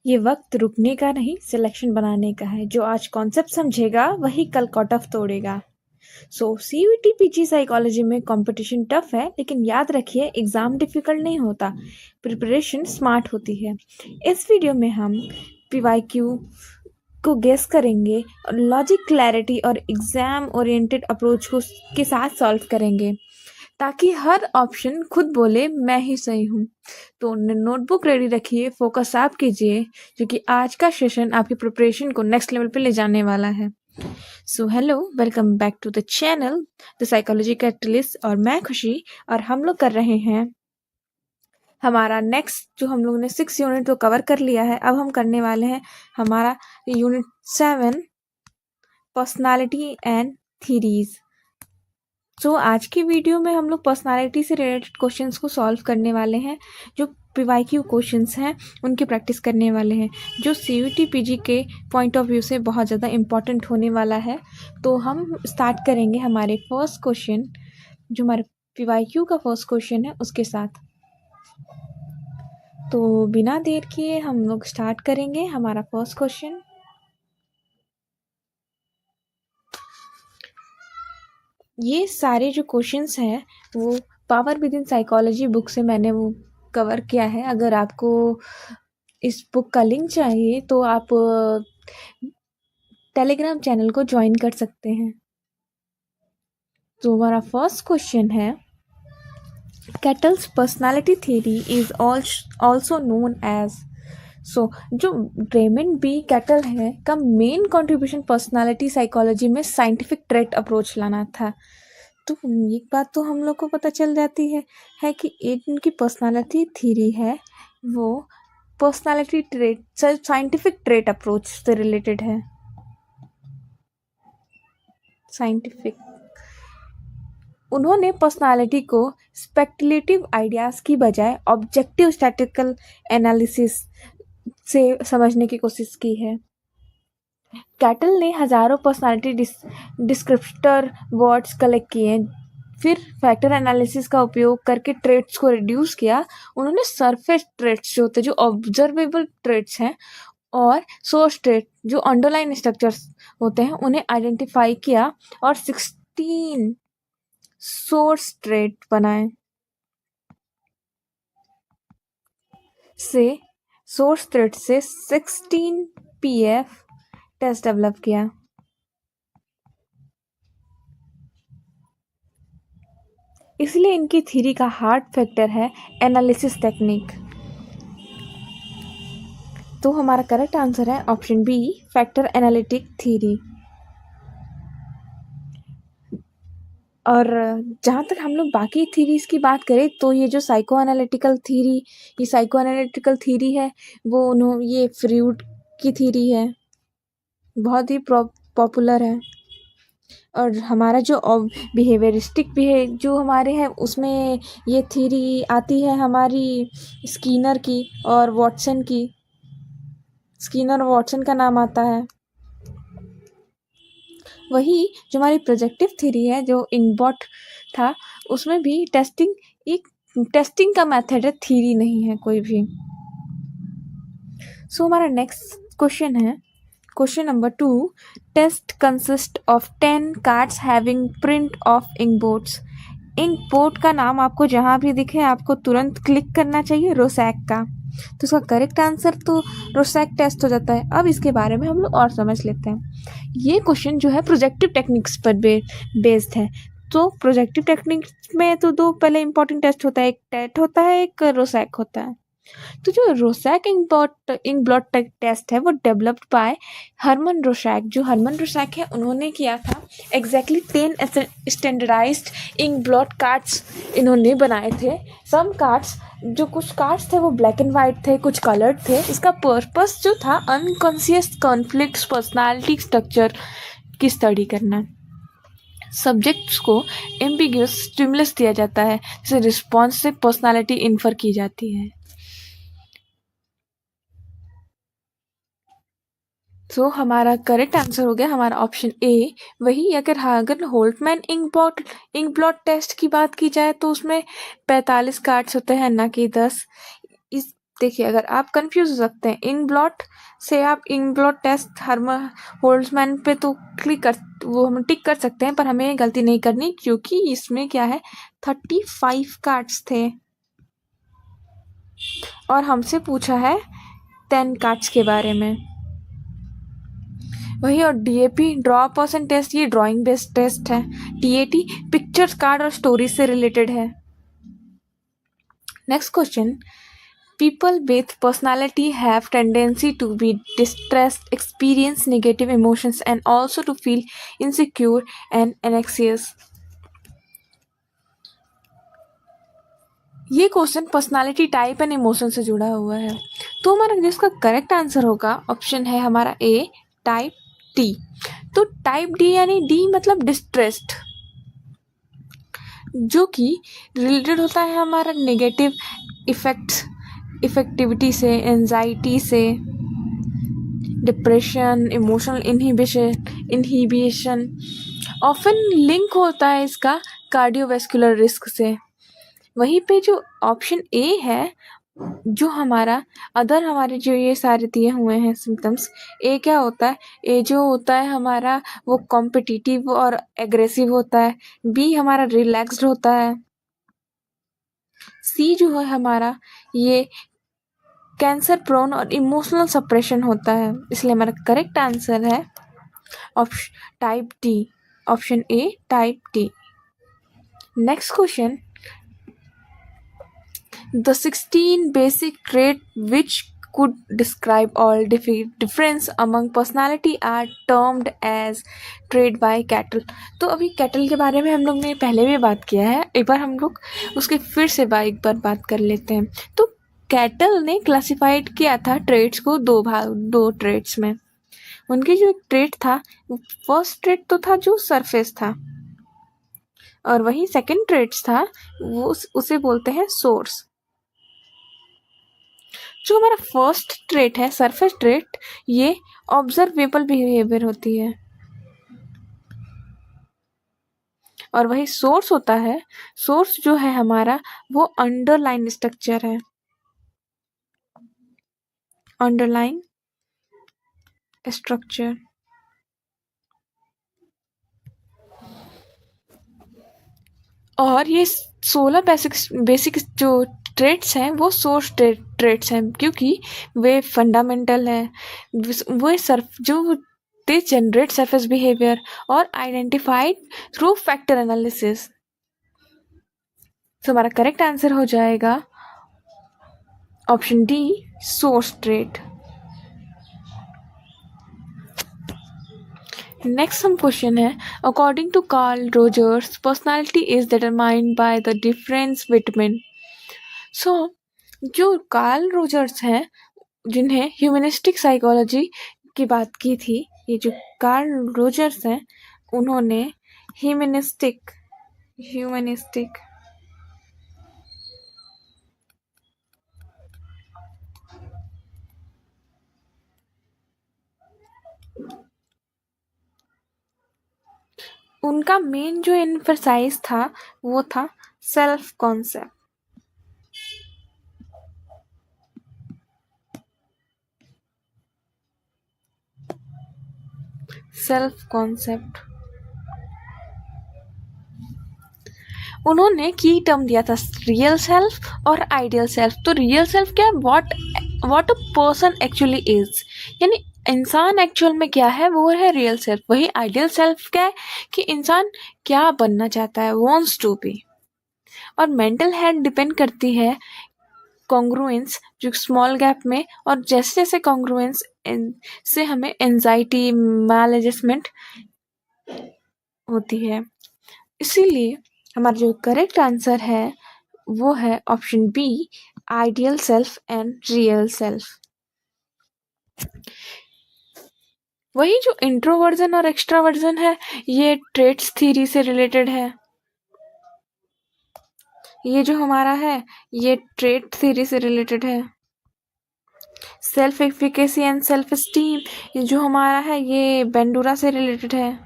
ये वक्त रुकने का नहीं, सिलेक्शन बनाने का है। जो आज कॉन्सेप्ट समझेगा वही कल कट ऑफ तोड़ेगा। सो सीयूईटी पीजी साइकोलॉजी में कंपटीशन टफ है, लेकिन याद रखिए एग्जाम डिफिकल्ट नहीं होता, प्रिपरेशन स्मार्ट होती है। इस वीडियो में हम पीवाईक्यू को गेस करेंगे और लॉजिक, क्लैरिटी और एग्जाम ओरिएंटेड अप्रोच को के साथ सॉल्व करेंगे, ताकि हर ऑप्शन खुद बोले मैं ही सही हूँ। तो नोटबुक रेडी रखिए, फोकस आप कीजिए, क्योंकि आज का सेशन आपकी प्रिपरेशन को नेक्स्ट लेवल पे ले जाने वाला है। So hello, welcome back to the channel the psychology catalyst, और मैं खुशी, और हम लोग कर रहे हैं हमारा नेक्स्ट, जो हम लोगों ने 6 यूनिट तो कवर कर लिया है। अब हम करने वाले हैं हमारा यूनिट 7, पर्सनालिटी एंड थीरीज। तो आज की वीडियो में हम लोग पर्सनालिटी से रिलेटेड क्वेश्चंस को सॉल्व करने वाले हैं। जो पीवाईक्यू क्वेश्चंस हैं उनकी प्रैक्टिस करने वाले हैं, जो सीयूईटी पीजी के पॉइंट ऑफ व्यू से बहुत ज़्यादा इम्पॉर्टेंट होने वाला है। तो हम स्टार्ट करेंगे हमारे फर्स्ट क्वेश्चन, जो हमारे पीवाईक्यू का फर्स्ट क्वेश्चन है, उसके साथ। तो बिना देर किए हम लोग स्टार्ट करेंगे हमारा फर्स्ट क्वेश्चन। ये सारे जो क्वेश्चंस हैं वो power with in psychology book से मैंने वो कवर किया है। अगर आपको इस बुक का लिंक चाहिए तो आप टेलीग्राम चैनल को ज्वाइन कर सकते हैं। तो हमारा फर्स्ट क्वेश्चन है, Cattell's personality theory is also known as. So जो रेमंड बी कैटल है का मेन कंट्रीब्यूशन पर्सनालिटी साइकोलॉजी में साइंटिफिक ट्रेट अप्रोच लाना था। तो एक बात तो हम लोग को पता चल जाती है कि इनकी पर्सनालिटी थ्योरी है वो personality trait scientific trait approach से रिलेटेड है। साइंटिफिक, उन्होंने पर्सनालिटी को स्पेक्युलेटिव आइडियाज की बजाय ऑब्जेक्टिव स्टैटिस्टिकल एनालिसिस से समझने की कोशिश की है। कैटल ने हजारों पर्सनालिटी डिस्क्रिप्टर वर्ड्स कलेक्ट किए, फिर फैक्टर एनालिसिस का उपयोग करके ट्रेट्स को रिड्यूस किया। उन्होंने सरफेस ट्रेट्स जो होते हैं, जो ऑब्जर्वेबल ट्रेट्स हैं, और सोर्स ट्रेट जो अंडरलाइन स्ट्रक्चर्स होते हैं, उन्हें आइडेंटिफाई किया और 16 सोर्स ट्रेट बनाए। सोर्स ट्रेट से 16 पीएफ टेस्ट डेवलप किया। इसलिए इनकी थ्योरी का हार्ड फैक्टर है एनालिसिस टेक्निक। तो हमारा करेक्ट आंसर है option B, factor analytic theory. और जहाँ तक हम लोग बाकी थीरीज की बात करें, तो ये जो साइको एनालिटिकल थीरी है वो ये फ्रूड की थीरी है, बहुत ही पॉपुलर है। और हमारा जो बिहेवियरिस्टिक भी जो हमारे हैं, उसमें ये थीरी आती है हमारी स्किनर की और वॉटसन की। स्किनर और वॉटसन का नाम आता है। वही जो हमारी प्रोजेक्टिव थ्योरी है, जो इंगबॉट था, उसमें भी टेस्टिंग का मेथड है, थ्योरी नहीं है कोई भी। सो हमारा नेक्स्ट क्वेश्चन है, question number 2, test consist of 10 cards having print of inkblots. Inkblot का नाम आपको जहाँ भी दिखे आपको तुरंत क्लिक करना चाहिए, रोसैक का। तो इसका करेक्ट आंसर तो रोसैक टेस्ट हो जाता है। अब इसके बारे में हम लोग और समझ लेते हैं। ये क्वेश्चन जो है प्रोजेक्टिव टेक्निक्स पर बेस्ड है। तो प्रोजेक्टिव टेक्निक्स में तो दो पहले इंपॉर्टेंट टेस्ट होता है, एक टेट होता है, एक रोसैक होता है। तो जो रोसैक इंक ब्लॉट टेस्ट है वो डेवलप्ड बाय हरमन रोसैक। जो हरमन रोसैक है उन्होंने किया था। Exactly 10 standardised ink blot cards इन्होंने बनाए थे। सम कार्ड्स, जो कुछ कार्ड्स थे वो ब्लैक एंड वाइट थे, कुछ कलर्ड थे। इसका पर्पस जो था अनकॉन्शियस कॉन्फ्लिक्ट्स पर्सनालिटी स्ट्रक्चर की स्टडी करना। सब्जेक्ट्स को एम्बिग्यूअस स्टिमुलस दिया जाता है, जिसे रिस्पॉन्स से पर्सनालिटी इन्फर की जाती है। तो हमारा करेक्ट आंसर हो गया हमारा ऑप्शन ए। वही अगर होल्टमैन इंक ब्लॉट टेस्ट की बात की जाए तो उसमें 45 कार्ड्स होते हैं, ना कि 10। देखिए, अगर आप कंफ्यूज हो सकते हैं, इन ब्लॉट से आप इन ब्लॉट टेस्ट हर्मन होल्ड्समैन पे तो क्लिक कर, वो हम टिक कर सकते हैं, पर हमें गलती नहीं करनी क्योंकि इसमें क्या है 35 कार्ड्स थे और हमसे पूछा है 10 कार्ड्स के बारे में। वही, और डीएपी ड्रॉ पर्सन टेस्ट ये ड्राइंग बेस्ड टेस्ट है। टीएटी पिक्चर्स कार्ड और स्टोरी से रिलेटेड है। Next question, people with personality have tendency to be distressed, experience negative emotions and also to feel insecure and anxious. ये question personality type and emotion से जुड़ा हुआ है, तो हमारा जिसका करेक्ट आंसर होगा ऑप्शन है हमारा ए, टाइप डी। तो टाइप डी यानी डी मतलब डिस्ट्रेस्ड, जो कि रिलेटेड होता है हमारा नेगेटिव इफेक्टिविटी से, एंजाइटी से, depression, emotional inhibition often link होता है इसका कार्डियोवैस्कुलर रिस्क से। वहीं पे जो ऑप्शन ए है, जो हमारा अदर हमारे जो ये सारे दिए हुए हैं सिम्टम्स, ए क्या होता है, ए जो होता है हमारा वो कॉम्पिटिटिव और एग्रेसिव होता है, बी हमारा रिलैक्स्ड होता है, सी जो है हमारा ये कैंसर प्रोन और इमोशनल सप्रेशन होता है। इसलिए हमारा करेक्ट आंसर है option type D, option A type D. Next question, the 16 basic trait which could describe all difference among personality are termed as trait by Cattell। तो अभी cattle के बारे में हम लोग ने पहले भी बात किया है, एक बार हम लोग उसके फिर से एक बार बात कर लेते हैं। तो कैटल ने क्लासिफाइड किया था ट्रेट्स को दो ट्रेट्स में। उनके जो एक ट्रेट था, फर्स्ट ट्रेट तो था जो सरफेस था, और वही सेकंड ट्रेट्स था वो उसे बोलते हैं सोर्स। जो हमारा फर्स्ट ट्रेट है सरफेस ट्रेट, ये ऑब्जर्वेबल बिहेवियर होती है, और वही सोर्स होता है, सोर्स जो है हमारा वो अंडरलाइन स्ट्रक्चर है, अंडरलाइन स्ट्रक्चर। और ये 16 बेसिक जो ट्रेट्स हैं वो सोर्स ट्रेट्स हैं, क्योंकि वे फंडामेंटल हैं, वो जो दे जनरेट सरफेस बिहेवियर और आइडेंटिफाइड थ्रू फैक्टर एनालिसिस। तो हमारा करेक्ट आंसर हो जाएगा option D, source trait. Next हम क्वेश्चन है, according to Carl Rogers personality is determined by the difference between. So जो कार्ल रोजर्स हैं, जिन्हें ह्यूमनिस्टिक साइकोलॉजी की बात की थी, ये जो कार्ल रोजर्स हैं उन्होंने ह्यूमनिस्टिक उनका मेन जो एम्फसाइज था वो था सेल्फ कॉन्सेप्ट। उन्होंने की टर्म दिया था रियल सेल्फ और आइडियल सेल्फ। तो रियल सेल्फ क्या है, what a person actually is, यानी इंसान एक्चुअल में क्या है वो है रियल सेल्फ। वही आइडियल सेल्फ क्या है कि इंसान क्या बनना चाहता है, वॉन्ट्स टू बी। और मेंटल हेल्थ डिपेंड करती है कॉन्ग्रुएंस जो स्मॉल गैप में, और जैसे जैसे कॉन्ग्रुएंस से हमें एंजाइटी मैल एडजस्टमेंट होती है। इसीलिए हमारा जो करेक्ट आंसर है वो है option B, ideal self and real self. वही जो इंट्रोवर्जन और एक्सट्रावर्जन है ये ट्रेट्स थ्योरी से रिलेटेड है। ये जो हमारा है ये ट्रेट थ्योरी से रिलेटेड है। Self efficacy and self esteem ये जो हमारा है ये बेंडूरा से रिलेटेड है।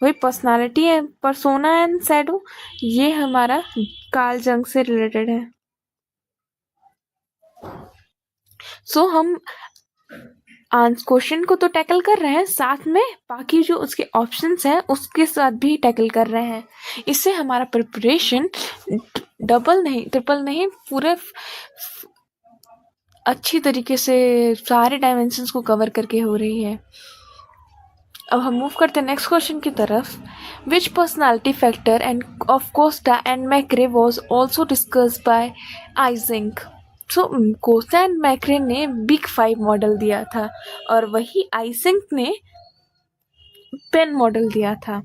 वही पर्सनालिटी है, पर्सोना एंड शैडो, ये हमारा कार्ल जंग से रिलेटेड है। सो हम क्वेश्चन को तो टैकल कर रहे हैं, साथ में बाकी जो उसके ऑप्शंस हैं उसके साथ भी टैकल कर रहे हैं। इससे हमारा प्रिपरेशन डबल नहीं, ट्रिपल नहीं, पूरे अच्छी तरीके से सारे डायमेंशंस को कवर करके हो रही है। अब हम मूव करते हैं नेक्स्ट क्वेश्चन की तरफ। Which personality factor and of Costa and McCrae was also discussed by Eysenck. So Costa and McCrae ने बिग 5 मॉडल दिया था और वही आइजेंक ने पेन मॉडल दिया था।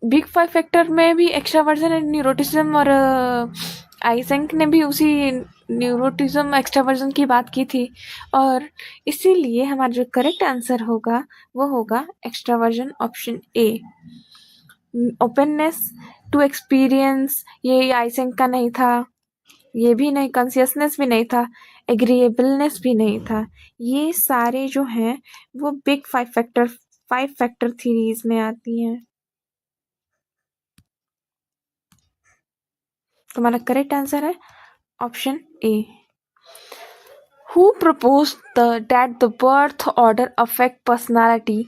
बिग 5 फैक्टर में भी एक्स्ट्रावर्जन एंड न्यूरोटिज्म, और आइजेंक ने भी उसी न्यूरोटिज्म एक्स्ट्रावर्जन की बात की थी, और इसीलिए हमारा जो करेक्ट आंसर होगा वो होगा extraversion, option A. Openness to experience, ये आइजेंक का नहीं था, ये भी नहीं, कॉन्शियसनेस भी नहीं था, एग्रीएबलनेस भी नहीं था। ये सारे जो हैं वो बिग 5 फैक्टर थीरीज में आती हैं। तुम्हारा करेक्ट आंसर है option A. Who proposed that the birth order affect personality?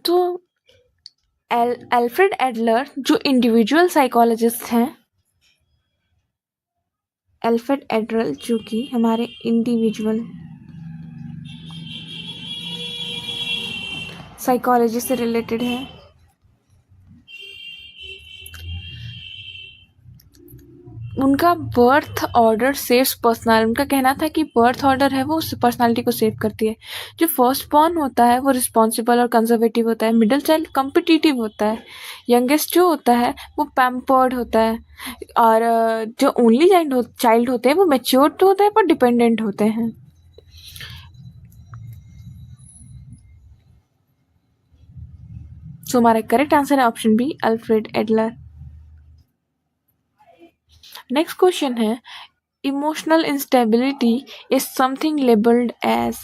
तो एल्फ्रेड एडलर जो इंडिविजुअल साइकोलॉजिस्ट हैं, एल्फ्रेड एडलर जो कि हमारे इंडिविजुअल साइकोलॉजी से रिलेटेड है, उनका बर्थ ऑर्डर सेव्स पर्सनालिटी। उनका कहना था कि बर्थ ऑर्डर है वो उस पर्सनालिटी को सेव करती है। जो फर्स्ट बॉर्न होता है वो रिस्पॉन्सिबल और कंजर्वेटिव होता है, मिडिल चाइल्ड कॉम्पिटिटिव होता है, यंगेस्ट जो होता है वो पैम्पर्ड होता है, और जो ओनली चाइल्ड होते हैं वो मैच्योर तो होते हैं पर डिपेंडेंट होते हैं। सो हमारा करेक्ट आंसर है option B, Alfred Adler. Next question है, emotional instability is something labeled as.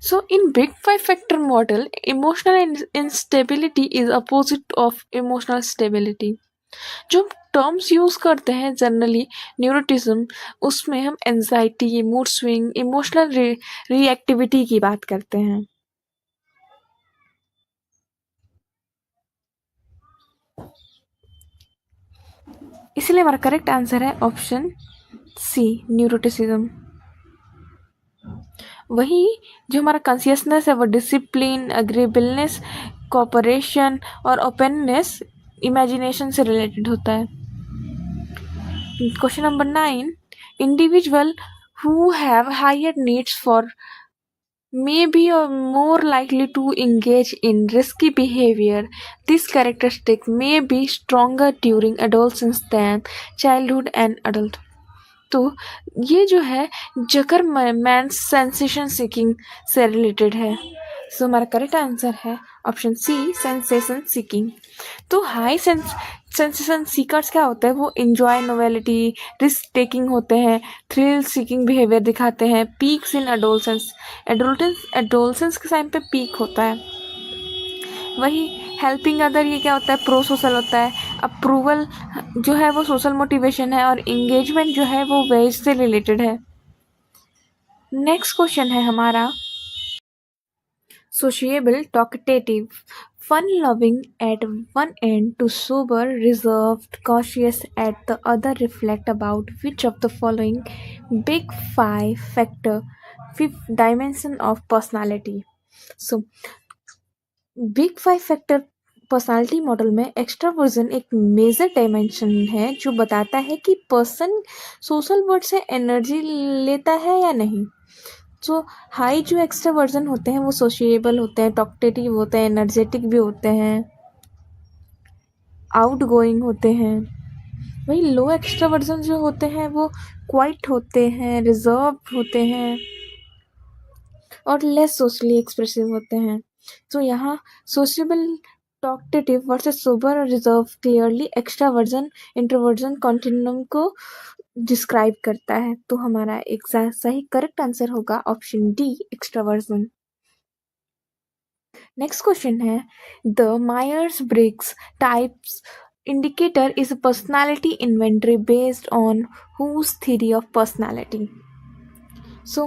So in big 5 factor model, emotional instability is opposite of emotional stability. जो टर्म्स यूज करते हैं जनरली न्यूरोटिज्म, उसमें हम anxiety, mood swing, emotional reactivity की बात करते हैं। इसलिए हमारा करेक्ट आंसर है ऑप्शन सी, न्यूरोटिसिज्म। वही जो हमारा कॉन्शियसनेस है वो डिसिप्लिन, अग्रीबलनेस, कोऑपरेशन और ओपननेस, इमेजिनेशन से रिलेटेड होता है। Question number 9, individual who have higher needs for may be more likely to engage in risky behavior. This characteristic may be stronger during adolescence than childhood and adulthood. तो ये जो है जकर man sensation seeking से related है। So हमारा correct answer है option सी, sensation seeking. तो हाई सेंसेशन सीकर्स क्या होता है, वो इंजॉय नोवेलिटी, रिस्क टेकिंग होते हैं, थ्रिल सीकिंग बिहेवियर दिखाते हैं, पीक्स इन एडोलसेंस के टाइम पे पीक होता है। वही हेल्पिंग अदर, ये क्या होता है, प्रो सोशल होता है। अप्रूवल जो है वो सोशल मोटिवेशन है, और एंगेजमेंट जो है वो वेज से रिलेटेड है। नेक्स्ट क्वेश्चन है हमारा, sociable, talkative, fun loving at one end to sober, reserved, cautious at the other, reflect about which of the following big 5 factor 5th dimension of personality. So big 5 factor personality model में extraversion एक major dimension है जो बताता है कि person social world से energy लेता है या नहीं। जो हाई जो एक्स्ट्रावर्जन होते हैं वो सोशिएबल होते हैं, टॉकटेटिव होते हैं, एनर्जेटिक भी होते हैं, आउटगोइंग होते हैं। वही लो एक्स्ट्रावर्जन जो होते हैं वो क्वाइट होते हैं, रिजर्व होते हैं और लेस सोशली एक्सप्रेसिव होते हैं। तो यहाँ सोशेबल, टॉकटेटिव वर्सेस सोबर और reserved clearly extraversion introversion continuum को डिस्क्राइब करता है। तो हमारा एक सही करेक्ट आंसर होगा option D, extraversion. Next question है, the Myers Briggs types indicator is a personality inventory based on whose theory of personality? So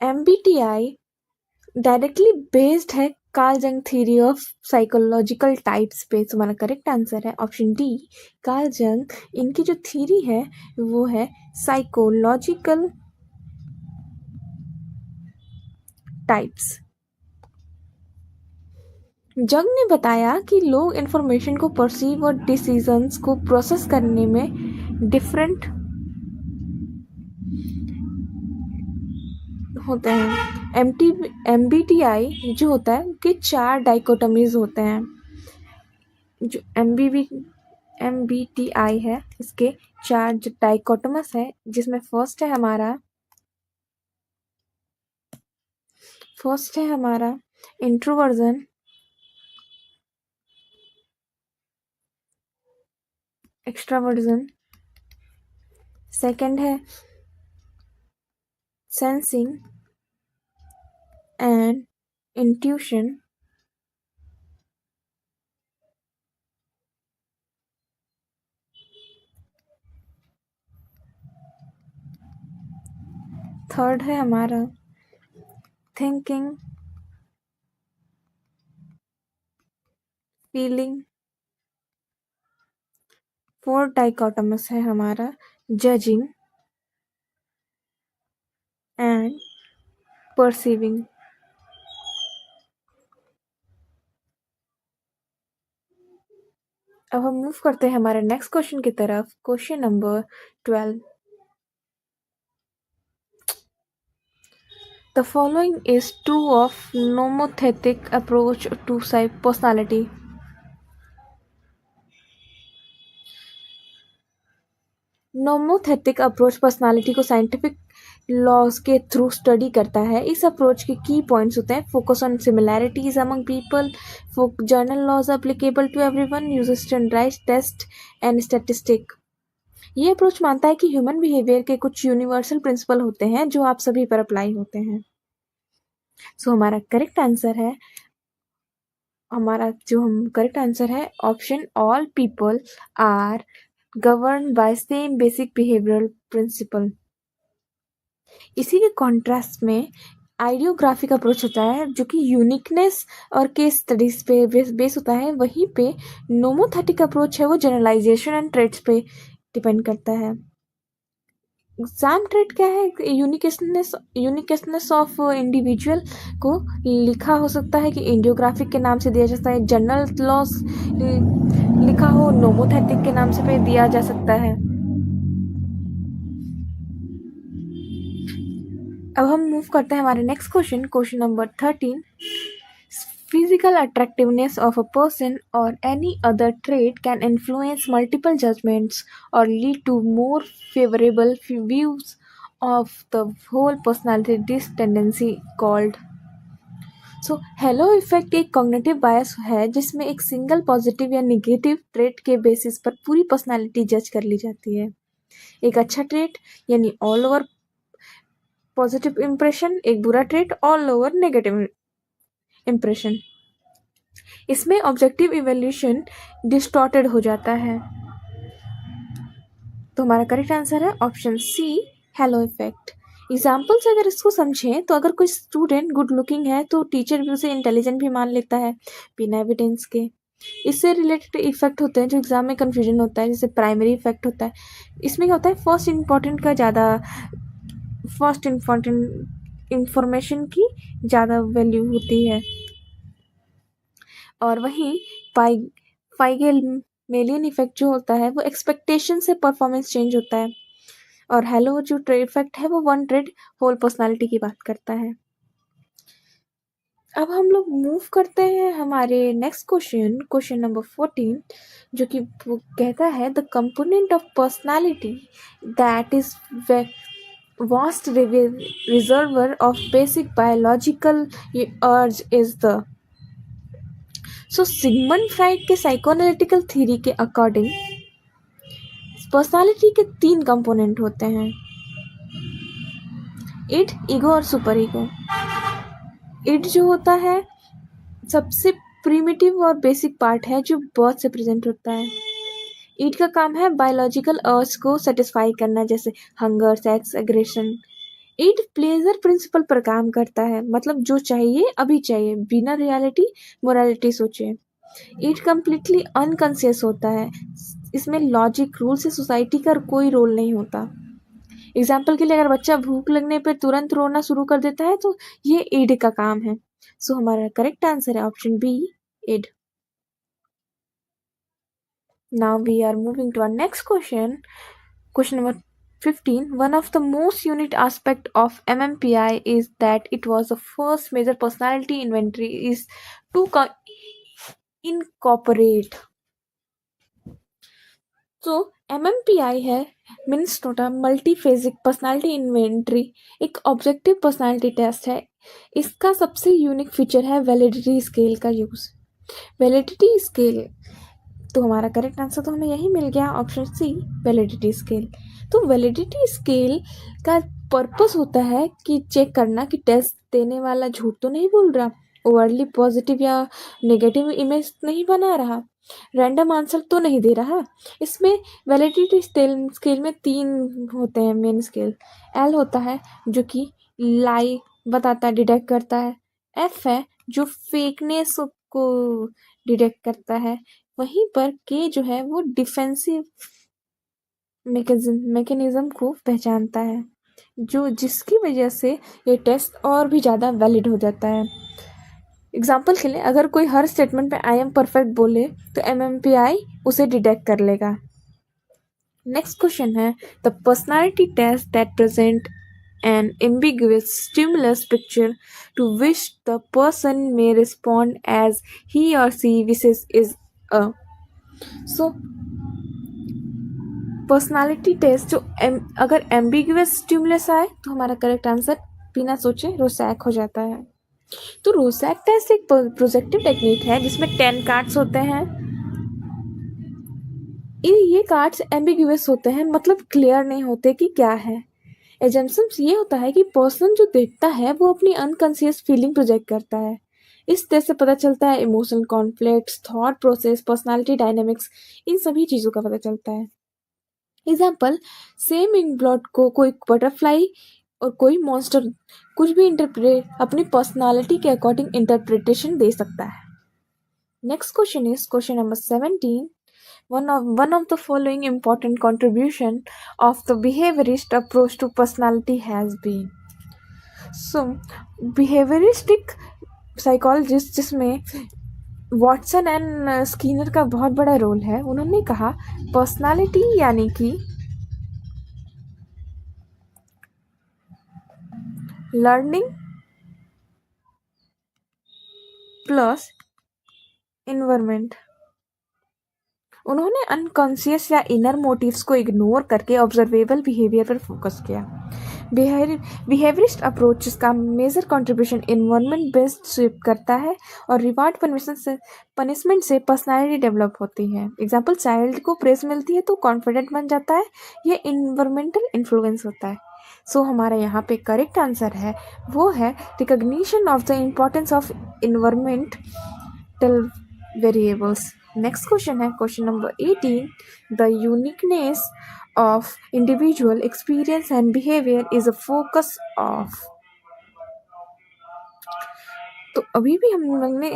MBTI directly based है Carl Jung theory of psychological types पे। तुम्हारा correct answer है option D, Carl Jung. इनकी जो theory है वो है psychological types. जंग ने बताया कि लोग इन्फॉर्मेशन को परसीव और डिसीजंस को प्रोसेस करने में डिफरेंट होते हैं। MBTI जो होता है उनके 4 डाइकोटमीज होते हैं। जो MBTI है इसके 4 जो डाइकोटमस है, जिसमें फर्स्ट है हमारा इंट्रोवर्जन, एक्सट्रावर्जन, सेकंड है सेंसिंग एंड इंट्यूशन, थर्ड है हमारा थिंकिंग, फीलिंग, फोर्थ डाइकोटमस है हमारा जजिंग एंड परसीविंग। अब हम मूव करते हैं हमारे नेक्स्ट क्वेश्चन की तरफ। Question number 12, the following is true of nomothetic approach to personality. Nomothetic approach personality को साइंटिफिक लॉज के थ्रू स्टडी करता है। इस अप्रोच के की पॉइंट्स होते हैं, focus on similarities among people, general laws applicable to everyone, uses standardised test and statistic. ये approach मानता है कि ह्यूमन बिहेवियर के कुछ यूनिवर्सल प्रिंसिपल होते हैं जो आप सभी पर अप्लाई होते हैं। सो हमारा करेक्ट आंसर है option, all people are governed by same basic behavioral principle। इसी के कॉन्ट्रास्ट में आइडियोग्राफिक अप्रोच होता है जो कि यूनिकनेस और केस स्टडीज पे बेस होता है। वहीं पे नोमोथेटिक अप्रोच है वो जनरलाइजेशन एंड ट्रेड्स पे डिपेंड करता है। एग्जाम ट्रेड क्या है? यूनिकनेस ऑफ इंडिविजुअल को लिखा हो सकता है कि एंडियोग्राफिक के नाम से दिया जाता है, जनरल लॉस लिखा हो नोमोथेटिक के नाम से पे दिया जा सकता है। अब हम मूव करते हैं हमारे next question number 13, physical attractiveness of a person or any other trait can influence multiple judgments or lead to more favorable views of the whole personality। This tendency called hello effect एक cognitive बायस है जिसमें एक single positive या negative trait के basis पर पूरी personality जज कर ली जाती है। एक अच्छा ट्रेट यानी ऑल ओवर पॉजिटिव इंप्रेशन, एक बुरा trait all over negative impression. इसमें ऑब्जेक्टिव इवैल्यूएशन डिस्टॉर्टेड हो जाता है। तो हमारा करेक्ट आंसर है option C, halo effect. Example से अगर इसको समझें तो अगर कोई स्टूडेंट गुड लुकिंग है तो टीचर भी उसे इंटेलिजेंट भी मान लेता है बिना एविडेंस के। इससे रिलेटेड इफेक्ट होते हैं जो एग्जाम में कंफ्यूजन होता है, जैसे प्राइमरी इफेक्ट होता है। इसमें क्या होता है, फर्स्ट इम्पॉर्टेंट इंफॉर्मेशन की ज़्यादा वैल्यू होती है। और वहीं पाइगमेलियन इफेक्ट जो होता है वो एक्सपेक्टेशन से परफॉर्मेंस चेंज होता है। और हेलो जो ट्रेड इफेक्ट है वो वन ट्रेड होल पर्सनालिटी की बात करता है। अब हम लोग मूव करते हैं हमारे नेक्स्ट क्वेश्चन नंबर 14, जो कि वो कहता है the component of personality that is vast reservoir of basic biological अर्ज इज द। सिगमंड फ्राइड के साइकोएनालिटिकल थ्योरी के अकॉर्डिंग पर्सनालिटी के 3 कंपोनेंट होते हैं, इड, ईगो और सुपर ईगो। इट जो होता है सबसे प्रिमिटिव और बेसिक पार्ट है जो बर्थ से प्रेजेंट होता है। ईट का काम है बायोलॉजिकल अर्ज को सेटिस्फाई करना, जैसे हंगर, सेक्स, एग्रेशन। ईट प्लेजर प्रिंसिपल पर काम करता है, मतलब जो चाहिए अभी चाहिए, बिना रियलिटी मोरालिटी सोचे। ईट कम्प्लीटली अनकॉन्शियस होता है, इसमें लॉजिक, रूल से सोसाइटी का कोई रोल नहीं होता। एग्जाम्पल के लिए अगर बच्चा भूख लगने पर तुरंत रोना शुरू कर देता है तो ये ईड का काम है। सो हमारा करेक्ट आंसर है option B, id. Now we are moving to our next question. Question number 15. One of the most unique aspect of MMPI is that it was the first major personality inventory is to incorporate. तो MMPI है Minnesota मल्टीफेजिक personality inventory, एक objective personality test है। इसका सबसे unique feature है validity scale का use. Validity scale, तो हमारा करेक्ट आंसर तो हमें यही मिल गया, ऑप्शन सी, वैलिडिटी स्केल। तो वैलिडिटी स्केल का पर्पस होता है कि चेक करना कि टेस्ट देने वाला झूठ तो नहीं बोल रहा, ओवरली पॉजिटिव या नेगेटिव इमेज नहीं बना रहा, रैंडम आंसर तो नहीं दे रहा। इसमें वैलिडिटी स्केल में 3 होते हैं मेन स्केल। एल होता है जो कि लाई बताता है, डिटेक्ट करता है। एफ है जो फेकनेस को डिटेक्ट करता है। वहीं पर के जो है वो डिफेंसिव मैकेनिज्म को पहचानता है, जो जिसकी वजह से ये टेस्ट और भी ज़्यादा वैलिड हो जाता है। एग्जाम्पल के लिए अगर कोई हर स्टेटमेंट पे आई एम परफेक्ट बोले तो MMPI उसे डिटेक्ट कर लेगा। नेक्स्ट क्वेश्चन है, the personality test that present an ambiguous stimulus picture to which the person may respond as he or she wishes is a. So personality test जो अगर ambiguous stimulus आए तो हमारा correct answer बिना सोचे रोसैक हो जाता है। तो रोसैक टेस्ट एक प्रोजेक्टिव टेक्निक है जिसमें 10 कार्ड्स होते हैं। ये कार्ड्स एम्बिगुअस होते हैं, मतलब क्लियर नहीं होते कि क्या है। एजम्पशंस ये होता है कि पर्सन जो देखता है वो अपनी अनकॉन्शियस फीलिंग प्रोजेक्ट करता है। इस तरह से पता चलता है emotional conflicts, thought process, personality dynamics, इन सभी चीज़ों का पता चलता है। एग्जाम्पल, सेम इंक ब्लॉट को कोई बटरफ्लाई और कोई मॉन्स्टर कुछ भी इंटरप्रेट अपनी पर्सनालिटी के अकॉर्डिंग इंटरप्रिटेशन दे सकता है। Next question is question number 17. One of the following important contribution of the behaviorist approach to personality has been. So, behavioristic psychologist जिसमें वॉटसन एंड स्कीनर का बहुत बड़ा रोल है, उन्होंने कहा पर्सनालिटी यानी कि लर्निंग प्लस इन्वायरमेंट। उन्होंने अनकॉन्शियस या इनर मोटिव्स को इग्नोर करके ऑब्जर्वेबल बिहेवियर पर फोकस किया। बिहेवियरिस्ट अप्रोच जिसका major contribution environment based sweep करता है और रिवार्ड पनिशमेंट से पर्सनालिटी डेवलप होती है। एग्जाम्पल, चाइल्ड को प्रेज मिलती है तो कॉन्फिडेंट बन जाता है, ये इन्वायरमेंटल इन्फ्लुएंस होता है। सो हमारा यहाँ पे करेक्ट आंसर है वो है recognition of the importance of environmental variables. Next question है question number 18. The uniqueness of individual experience and behavior is a focus of. तो अभी भी हम लोग ने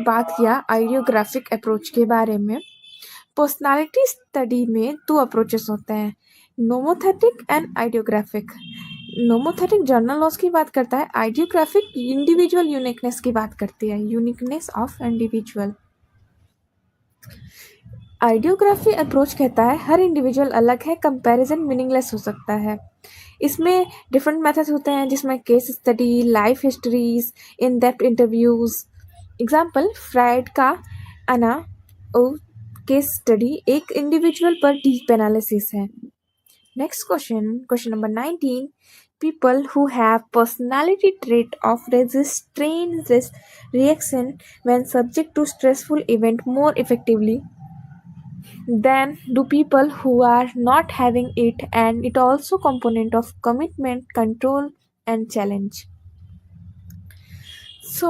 बात किया आइडियोग्राफिक अप्रोच के बारे में। पर्सनालिटी स्टडी में 2 अप्रोचेस होते हैं, nomothetic and idiographic. Nomothetic general laws की बात करता है, आइडियोग्राफिक इंडिविजुअल यूनिकनेस की बात करती है, यूनिकनेस ऑफ इंडिविजुअल। आइडियोग्राफी अप्रोच कहता है हर इंडिविजुअल अलग है, कंपैरिजन मीनिंगलेस हो सकता है। इसमें डिफरेंट मेथड्स होते हैं जिसमें case study, life histories, in depth interviews. Example, fried का अना केस स्टडी एक इंडिविजुअल पर डीप एनालिसिस है। Next question number 19. People who have personality trait of restrained reaction when subject to stressful event more effectively than do people who are not having it, and it also component of commitment, control and challenge. So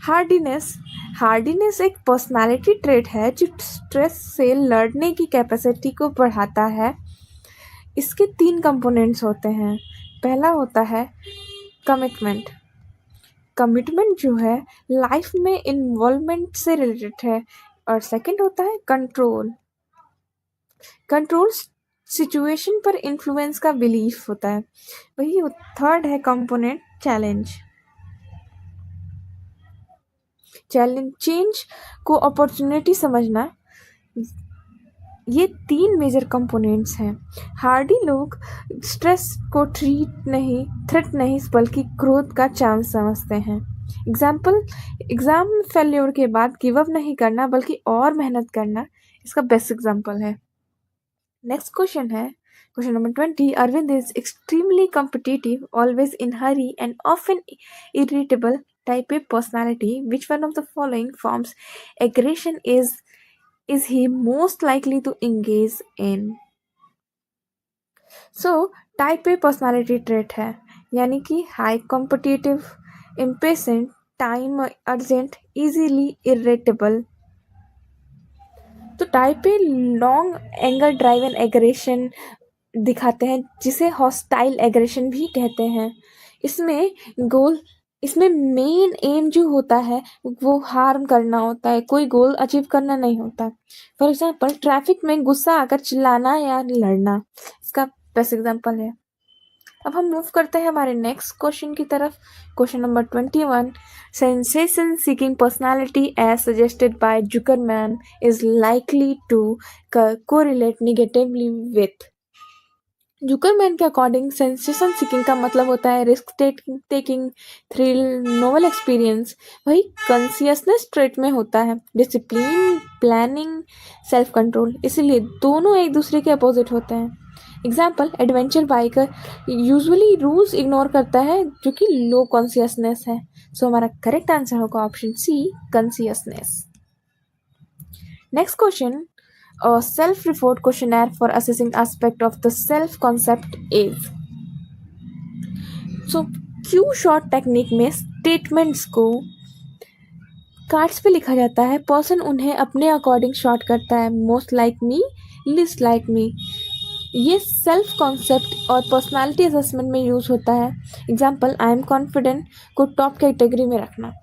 hardiness एक personality trait है जो stress से लड़ने की capacity को बढ़ाता है। इसके 3 कंपोनेंट्स होते हैं। पहला होता है कमिटमेंट। कमिटमेंट जो है लाइफ में इन्वॉल्वमेंट से रिलेटेड है। और सेकंड होता है कंट्रोल। कंट्रोल सिचुएशन पर इन्फ्लुएंस का बिलीफ होता है। वही थर्ड है कंपोनेंट चैलेंज। चेंज को अपॉर्चुनिटी समझना। ये 3 मेजर कंपोनेंट्स हैं। हार्डी लोग स्ट्रेस को थ्रेट नहीं बल्कि ग्रोथ का चांस समझते हैं। एग्जाम फेल्योर के बाद गिव अप नहीं करना बल्कि और मेहनत करना इसका बेस्ट एग्जाम्पल है। नेक्स्ट क्वेश्चन है question number 20। Arvind is extremely competitive, always in hurry and often irritable, type A personality. Which one of the following forms aggression is he most likely to engage in? So type A personality trait है, यानी कि high competitive, impatient, time urgent, easily irritable. तो type A long anger driven aggression दिखाते हैं, जिसे hostile aggression भी कहते हैं। इसमें मेन एम जो होता है वो हार्म करना होता है, कोई गोल अचीव करना नहीं होता। फॉर एग्जाम्पल ट्रैफिक में गुस्सा आकर चिल्लाना या लड़ना इसका बेस्ट एग्जाम्पल है। अब हम मूव करते हैं हमारे नेक्स्ट क्वेश्चन की तरफ। Question number 21। Sensation seeking personality as suggested by Zuckerman is likely to correlate negatively with. Zuckerman के अकॉर्डिंग सेंसेशन सीकिंग का मतलब होता है risk taking, thrill, novel experience. वही कॉन्शियसनेस ट्रेट में होता है डिसिप्लिन, प्लानिंग, सेल्फ कंट्रोल। इसीलिए दोनों एक दूसरे के अपोजिट होते हैं। Example adventure biker usually rules ignore करता है जो कि लो कॉन्शियसनेस है। सो हमारा करेक्ट आंसर होगा option C, consciousness. Next question, a self-report questionnaire for assessing aspect of the self concept is. So Q short technique में statements को cards पे लिखा जाता है। पर्सन उन्हें अपने अकॉर्डिंग शॉर्ट करता है, most like me, list like me. ये सेल्फ कॉन्सेप्ट और पर्सनालिटी असेसमेंट में यूज होता है। एग्जाम्पल आई एम कॉन्फिडेंट को टॉप कैटेगरी में रखना।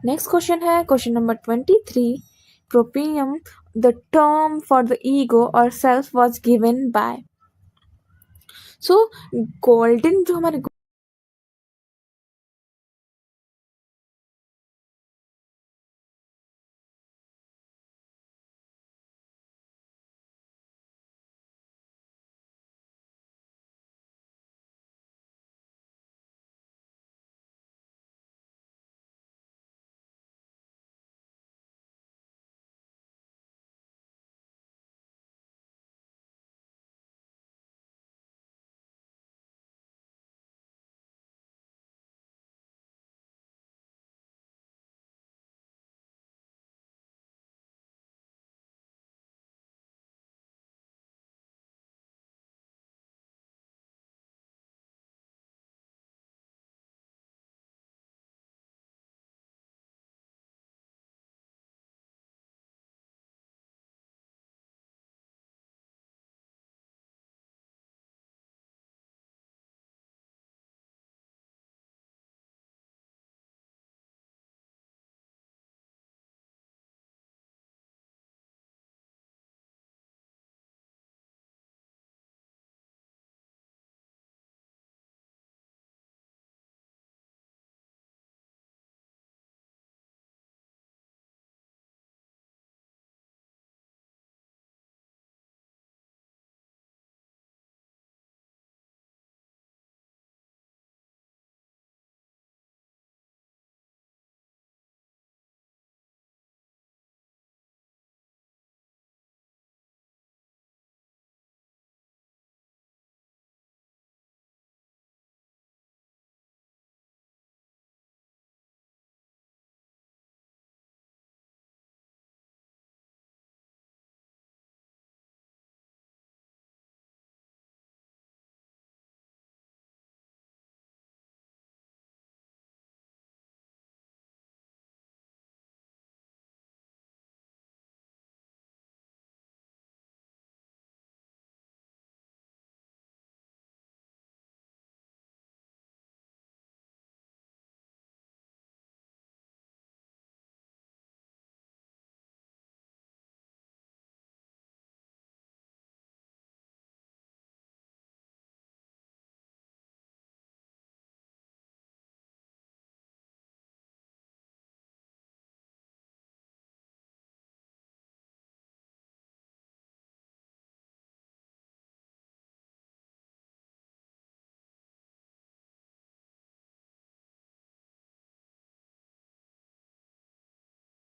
नेक्स्ट क्वेश्चन है question number 23। Proprium, the term for the ego or self was given by. So golden जो हमारे